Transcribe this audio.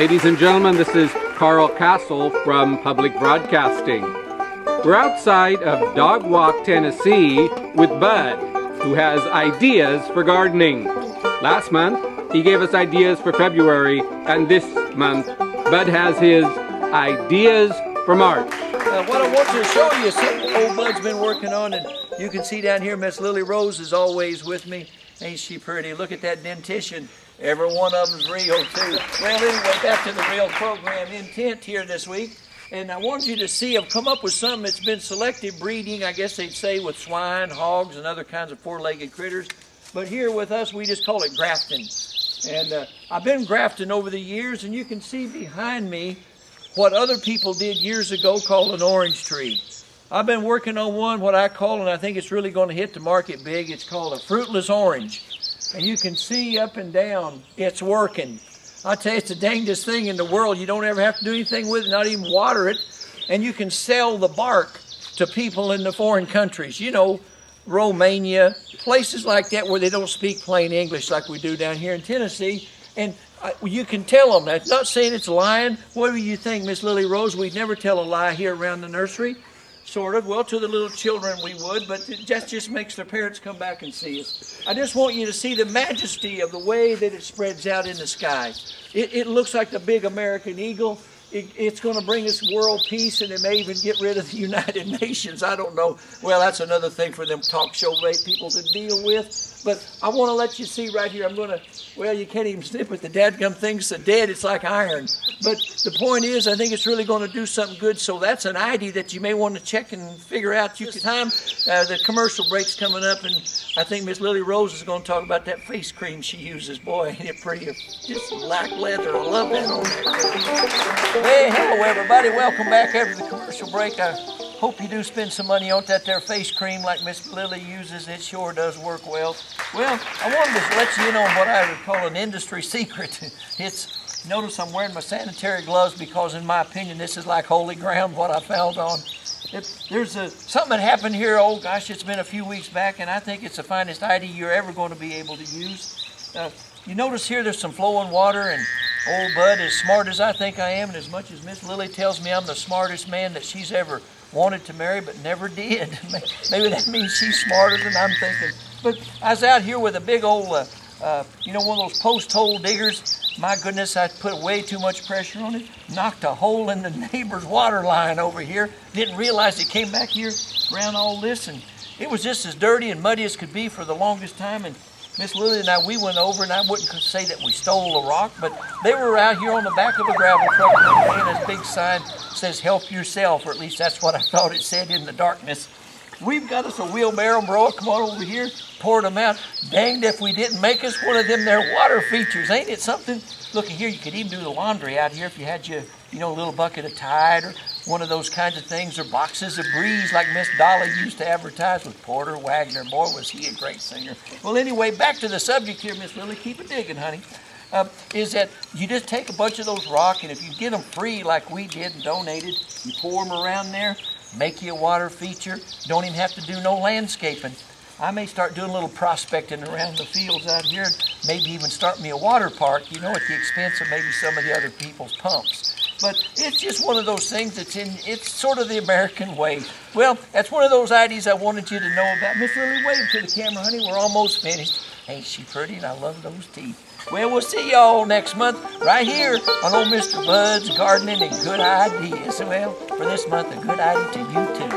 Ladies and gentlemen, this is Carl Castle from Public Broadcasting. We're outside of Dog Walk, Tennessee with Bud, who has ideas for gardening. Last month, he gave us ideas for February, and this month, Bud has his ideas for March. What I want to show you is something old Bud's been working on, and you can see down here Miss Lily Rose is always with me. Ain't she pretty? Look at that dentition. Every one of them's real, too. Well, anyway, back to the real program intent here this week. And I wanted you to see, I've come up with something that's been selective breeding, I guess they'd say, with swine, hogs, and other kinds of four-legged critters. But here with us, we just call it grafting. And I've been grafting over the years, and you can see behind me what other people did years ago called an orange tree. I've been working on one, what I call, and I think it's really going to hit the market big, it's called a fruitless orange. And you can see up and down, it's working. I tell you, it's the dangest thing in the world. You don't ever have to do anything with it, not even water it. And you can sell the bark to people in the foreign countries. You know, Romania, places like that where they don't speak plain English like we do down here in Tennessee. And you can tell them that. Not saying it's lying. What do you think, Miss Lily Rose? We'd never tell a lie here around the nursery. Sort of. Well, to the little children we would, but it just makes their parents come back and see us. I just want you to see the majesty of the way that it spreads out in the sky. It looks like the big American eagle. It's going to bring us world peace, and it may even get rid of the United Nations. I don't know. Well, that's another thing for them talk show people to deal with. But I want to let you see right here. I'm going to, well, you can't even snip it. The dadgum thing's so dead, it's like iron. But the point is, I think it's really going to do something good. So that's an idea that you may want to check and figure out. You can time. The commercial break's coming up, and I think Miss Lily Rose is going to talk about that face cream she uses. Boy, ain't it pretty? Just black leather. I love that on there. Hey, hello everybody. Welcome back after the commercial break. I hope you do spend some money on that there face cream like Miss Lily uses. It sure does work well. Well, I wanted to let you in on what I would call an industry secret. Notice I'm wearing my sanitary gloves because in my opinion this is like holy ground what I found on. There's something that happened here, oh gosh, it's been a few weeks back, and I think it's the finest idea you're ever going to be able to use. You notice here there's some flowing water, and old Bud, as smart as I think I am, and as much as Miss Lily tells me I'm the smartest man that she's ever wanted to marry but never did. Maybe that means she's smarter than I'm thinking. But I was out here with a big old, one of those post-hole diggers. My goodness, I put way too much pressure on it. Knocked a hole in the neighbor's water line over here. Didn't realize it came back here around all this, and it was just as dirty and muddy as could be for the longest time. And Miss Lily and I, we went over, and I wouldn't say that we stole a rock, but they were out here on the back of a gravel truck, and this big sign says, "Help yourself," or at least that's what I thought it said in the darkness. We've got us a wheelbarrow, bro. Come on over here, poured them out. Danged if we didn't make us one of them there water features. Ain't it something? Look here, you could even do the laundry out here if you had your, a little bucket of Tide or one of those kinds of things, or boxes of Breeze like Miss Dolly used to advertise with Porter Wagner. Boy, was he a great singer. Well, anyway, back to the subject here, Miss Lily. Keep it digging, honey. Is that you just take a bunch of those rock, and if you get them free like we did and donated, you pour them around there, make you a water feature. Don't even have to do no landscaping. I may start doing a little prospecting around the fields out here, and maybe even start me a water park, at the expense of maybe some of the other people's pumps. But it's just one of those things it's sort of the American way. Well, that's one of those ideas I wanted you to know about. Miss Lily, wave to the camera, honey. We're almost finished. Ain't she pretty? And I love those teeth. Well, we'll see y'all next month right here on old Mr. Bud's Gardening and Good Ideas. Well, for this month, a good idea to you too.